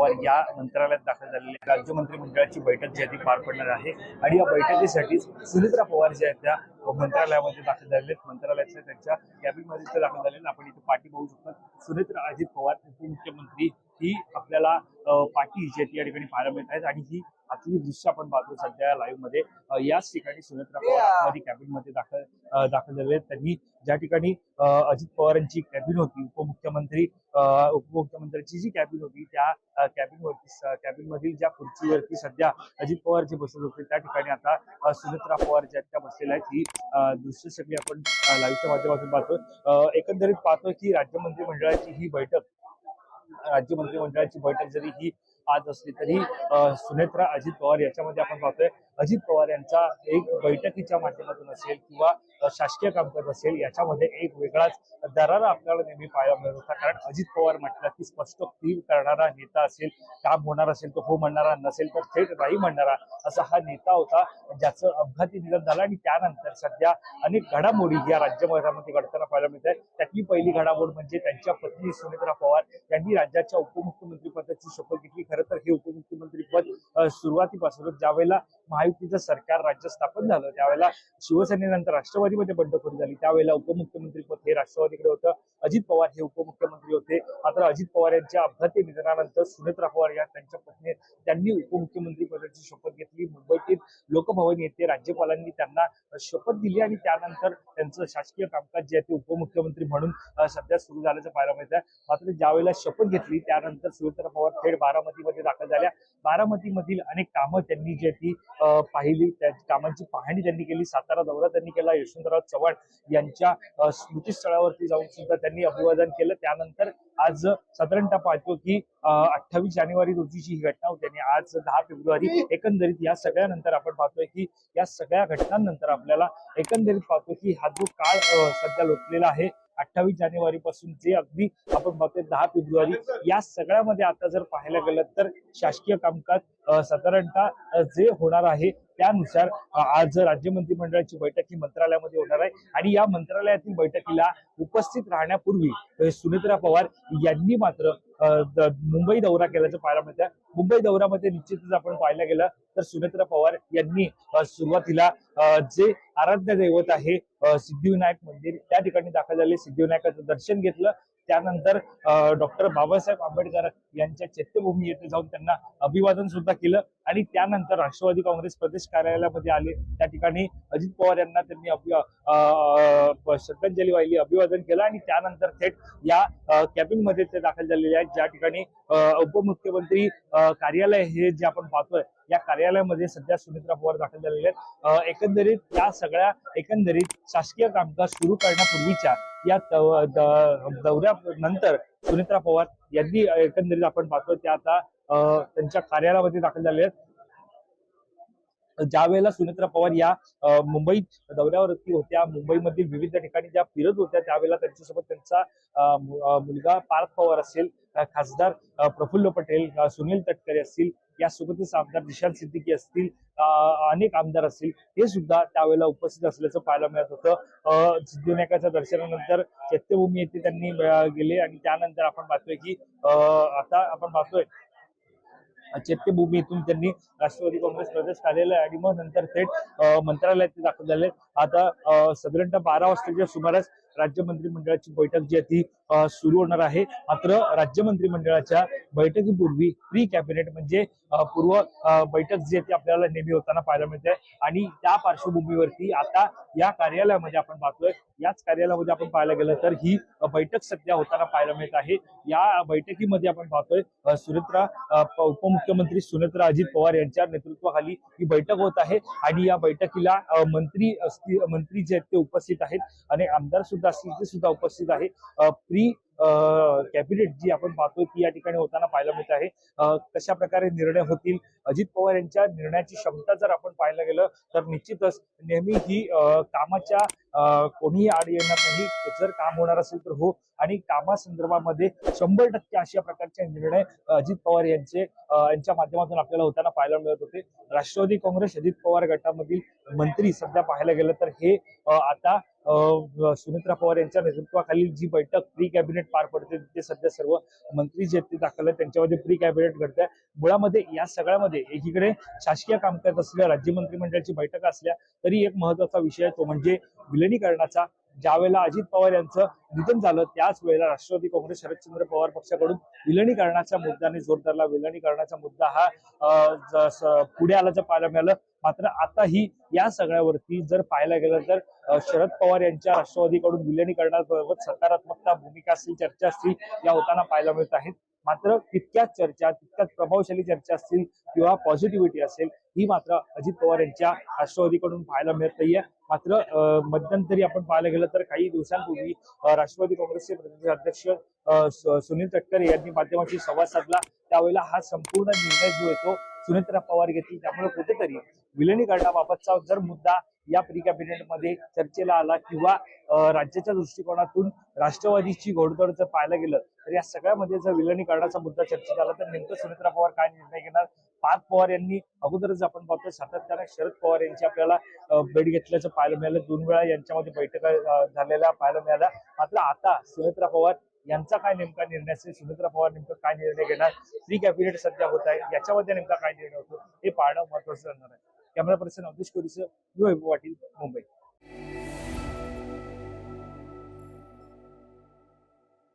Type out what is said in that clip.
पवार या मंत्रालयात दाखल झालेले राज्य मंत्रिमंडळाची बैठक जी आहे ती पार पडणार आहे आणि या बैठकीसाठी सुनेत्रा पवार ज्या आहेत त्या मंत्रालयामध्ये दाखल झालेले आहेत। मंत्रालयातल्या त्यांच्या कॅबिनमध्ये ते दाखल झालेले आपण इथे पाठी बघू शकतो। सुनेत्रा अजित पवार उपमुख्यमंत्री ही आपल्याला पाठी जी आहे या ठिकाणी पाहायला मिळत आहेत आणि ही आतली दृश्य आपण पाहतो सध्या लाईव्ह मध्ये। याच ठिकाणी सुनेत्रा पवार आतमध्ये कॅबिनमध्ये दाखल झाले आहेत। त्यांनी ज्या ठिकाणी अजित पवारांची कॅबिन होती उपमुख्यमंत्र्यांची जी कॅबिन होती त्या कॅबिन मधील ज्या खुर्चीवरती सध्या अजित पवार जे बसत होते त्या ठिकाणी आता सुनेत्रा पवार ज्या त्या बसलेल्या आहेत। ही दृश्य सगळी आपण लाईव्हच्या माध्यमातून पाहतो। एकंदरीत पाहतो की राज्य मंत्रिमंडळाची बैठक जरी ही आज असली तरी सुनेत्रा अजित पवार याच्यामध्ये आपण पाहतोय अजित पवार यांचा एक बैठकीच्या माध्यमातून असेल किंवा शासकीय कामकाज असेल याच्यामध्ये एक वेगळाच दरारा आपल्याला नेहमी पाहायला मिळत होता। कारण अजित पवार म्हटलं की स्पष्टोक्ती करणारा नेता असेल, काम होणार असेल तर हो म्हणणारा, नसेल तर थेट नाही म्हणणारा असा हा नेता होता ज्याचं अपघाती निधन झालं। आणि त्यानंतर सध्या अनेक घडामोडी या राज्यभरामध्ये घडताना पाहायला मिळत आहे। त्यातली पहिली घडामोड म्हणजे त्यांच्या पत्नी सुनेत्रा पवार यांनी राज्याच्या उपमुख्यमंत्री पदाची शपथ घेतली। खरं तर हे उपमुख्यमंत्री पद सुरुवातीपासूनच ज्यावेळेला महायुतीचं सरकार राज्य स्थापन झालं त्यावेळेला शिवसेनेनंतर राष्ट्रवादीमध्ये बंडखोरी झाली, त्यावेळेला उपमुख्यमंत्री पद हे राष्ट्रवादीकडे होतं। अजित पवार हे उपमुख्यमंत्री होते। मात्र अजित पवार यांच्या अपघाती निधनानंतर सुनेत्रा पवार या त्यांच्या पत्नी त्यांनी उपमुख्यमंत्री पदाची शपथ घेतली। मुंबईतील लोकभवन येथे राज्यपालांनी त्यांना शपथ दिली आणि त्यानंतर त्यांचं शासकीय कामकाज जे आहे ते उपमुख्यमंत्री म्हणून सध्या सुरू झाल्याचं पाहायला मिळतं। मात्र ज्यावेळेला शपथ घेतली त्यानंतर सुनेत्रा पवार थेट बारामतीमध्ये दाखल झाल्या। बारामतीमधील अनेक कामं त्यांनी जी ती पाहिली, त्या कामांची पाहणी त्यांनी केली। सातारा दौरा त्यांनी केला। यशवंतराव चव्हाण यांच्या स्मृतीस्थळावरती जाऊन सुद्धा त्यांनी अभिवादन केलं। त्यानंतर आज साधारणतः पाहतो की 28 जानेवारी रोजीची ही घटना होती आणि आज 10 फेब्रुवारी एकंदरीत या सगळ्यानंतर आपण पाहतोय की या सगळ्या घटनांनंतर आपल्याला एकंदरीत पाहतो की हा जो काळ सध्या लोटलेला आहे 28 जानेवारी पासून जे अगदी आपण बघतोय 10 फेब्रुवारी या सगळ्यामध्ये आता जर पाहायला गेलं तर शासकीय कामकाज साधारणतः जे होणार आहे त्यानुसार आज राज्य मंत्रिमंडळाची बैठक ही मंत्रालयामध्ये होणार आहे आणि या मंत्रालयातील बैठकीला उपस्थित राहण्यापूर्वी सुनेत्रा पवार यांनी मात्र मुंबई दौरा केल्याचं पाहायला मिळतं। मुंबई दौऱ्यामध्ये निश्चितच आपण पाहायला गेलं तर सुनेत्रा पवार यांनी सुरुवातीला जे आराध्य दैवत आहे सिद्धिविनायक मंदिर त्या ठिकाणी दाखल झाले, सिद्धिविनायकाचं दर्शन घेतलं। त्यानंतर डॉक्टर बाबासाहेब आंबेडकर यांच्या चैत्यभूमी येथे जाऊन त्यांना अभिवादन सुद्धा केलं आणि त्यानंतर राष्ट्रवादी काँग्रेस प्रदेश कार्यालयामध्ये आले। त्या ठिकाणी अजित पवार यांना त्यांनी श्रद्धांजली वाहिली, अभिवादन केलं आणि त्यानंतर थेट या कॅबिनमध्ये ते दाखल झालेले आहेत। ज्या ठिकाणी उपमुख्यमंत्री कार्यालय हे जे आपण पाहतोय या कार्यालयामध्ये सध्या सुनेत्रा पवार दाखल झालेले आहेत। एकंदरीत शासकीय कामकाज सुरू करण्यापूर्वीच्या या दौऱ्यानंतर सुनेत्रा पवार यांनी एकंदरीत आपण पाहतोय त्या आता त्यांच्या कार्यालयामध्ये दाखल झाले आहेत। ज्या वेळेला सुनेत्रा पवार या मुंबई दौऱ्यावरती होत्या, मुंबईमधील विविध ठिकाणी ज्या फिरत होत्या त्यावेळेला त्यांच्यासोबत त्यांचा मुलगा पार्थ पवार असेल, खासदार प्रफुल्ल पटेल, सुनील तटकरे असतील, यासोबतच आमदार निशांत सिद्दीकी असतील, अनेक आमदार असतील हे सुद्धा त्यावेळेला उपस्थित असल्याचं पाहायला मिळत होतं। सिद्धिविनायकाच्या दर्शनानंतर चैत्यभूमी येथे त्यांनी गेले आणि त्यानंतर आपण पाहतोय की आता आपण पाहतोय चैत्यभूमी येथून त्यांनी राष्ट्रवादी काँग्रेस प्रदेश कार्यालय आणि मग नंतर थेट मंत्रालयात दाखल झाले। आता साधारणतः 12 वाजताच्या सुमारास राज्य मंत्रिमंडळाची बैठक जी आहे ती सुरू होणार आहे। मात्र राज्य मंत्रिमंडळाच्या बैठकीपूर्वी प्री कॅबिनेट म्हणजे पूर्व बैठक जी आहे ती आपल्याला नेहमी होताना पाहायला मिळते आणि त्या पार्श्वभूमीवरती आता या कार्यालयामध्ये आपण पाहतोय, याच कार्यालयामध्ये आपण पाहायला गेलं तर ही बैठक सध्या होताना पाहायला मिळत आहे। या बैठकीमध्ये आपण पाहतोय उपमुख्यमंत्री सुनेत्रा अजित पवार यांच्या नेतृत्वाखाली ही बैठक होत आहे आणि या बैठकीला मंत्री जे आहेत ते उपस्थित आहेत आणि आमदार सुद्धा असतील ते सुद्धा उपस्थित आहे। प्री कॅबिनेट जी आपण पाहतोय ती या ठिकाणी होताना पाहायला मिळत आहे। कशा प्रकारे निर्णय होतील, अजित पवार यांच्या निर्णयाची क्षमता जर आपण पाहायला गेलं तर निश्चितच नेहमी ही कामाच्या कोणीही आड येणार नाही। जर काम होणार असेल तर हो आणि कामासंदर्भामध्ये 100% अशा प्रकारचे निर्णय अजित पवार यांच्या माध्यमातून आपल्याला होताना पाहायला मिळत होते। राष्ट्रवादी काँग्रेस अजित पवार गटामधील मंत्री सध्या पाहायला गेलं तर हे आता सुनेत्रा पवार यांच्या नेतृत्वाखालील जी बैठक प्री कॅबिनेट पार पडते ते सध्या सर्व मंत्री जे ते दाखल आहेत त्यांच्यामध्ये प्री कॅबिनेट घडत आहे. मुळामध्ये या सगळ्यामध्ये एकीकडे शासकीय कामकाज असलेल्या राज्य मंत्रिमंडळाची बैठक असल्या तरी एक महत्वाचा विषय तो म्हणजे विलिनीकरणाचा. ज्या वेळेला अजित पवार यांचं निधन झालं त्याच वेळेला राष्ट्रवादी काँग्रेस शरदचंद्र पवार पक्षाकडून विलिनीकरणाच्या मुद्द्याने जोर धरला. विलिनीकरणाचा मुद्दा हा पुढे आल्याचं पाहायला मिळालं. मात्र आताही या सगळ्यावरती जर पाहायला गेलं तर शरद पवार यांच्या राष्ट्रवादीकडून विलिनीकरणाबाबत सकारात्मकता भूमिका असतील, चर्चा असतील या होताना पाहायला मिळत आहेत. मात्र तितक्याच चर्चा, तितक्याच प्रभावशाली चर्चा असतील किंवा पॉझिटिव्हिटी असेल ही मात्र अजित पवार यांच्या राष्ट्रवादीकडून पाहायला मिळत नाहीये. मात्र मध्यंतरी आपण पाहायला गेलं तर काही दिवसांपूर्वी राष्ट्रवादी काँग्रेसचे प्रतिनिधी अध्यक्ष सुनील तटकरे यांनी माध्यमांशी संवाद साधला. त्यावेळेला हा संपूर्ण निर्णय जो आहे तो सुनेत्रा पवार घेतली. त्यामुळे कुठेतरी विलिनीकरणाबाबतचा जर मुद्दा या प्री कॅबिनेटमध्ये चर्चेला आला किंवा राज्याच्या दृष्टिकोनातून राष्ट्रवादीची घोडदौड जर पाहायला गेलं तर या सगळ्यामध्ये जर विलिनीकरणाचा मुद्दा चर्चेत आला तर नेमकं सुनेत्रा पवार काय निर्णय घेणार. पार्थ पवार यांनी अगोदरच आपण पाहतोय सातत्याने शरद पवार यांची आपल्याला भेट घेतल्याचं पाहायला मिळालं. 2 वेळा यांच्यामध्ये बैठका झालेल्या पाहायला मिळाल्या. मात्र आता सुनेत्रा पवार यांचा काय नेमका निर्णय असेल, सुनेत्रा पवार नेमका काय निर्णय घेणार, प्री कॅबिनेट सध्या होत आहे याच्यामध्ये नेमका काय निर्णय होतो हे पाहणं महत्वाचं ठरणार आहे. कॅमेरा पर्सन अवधेश कोरीसह पाटील, मुंबई.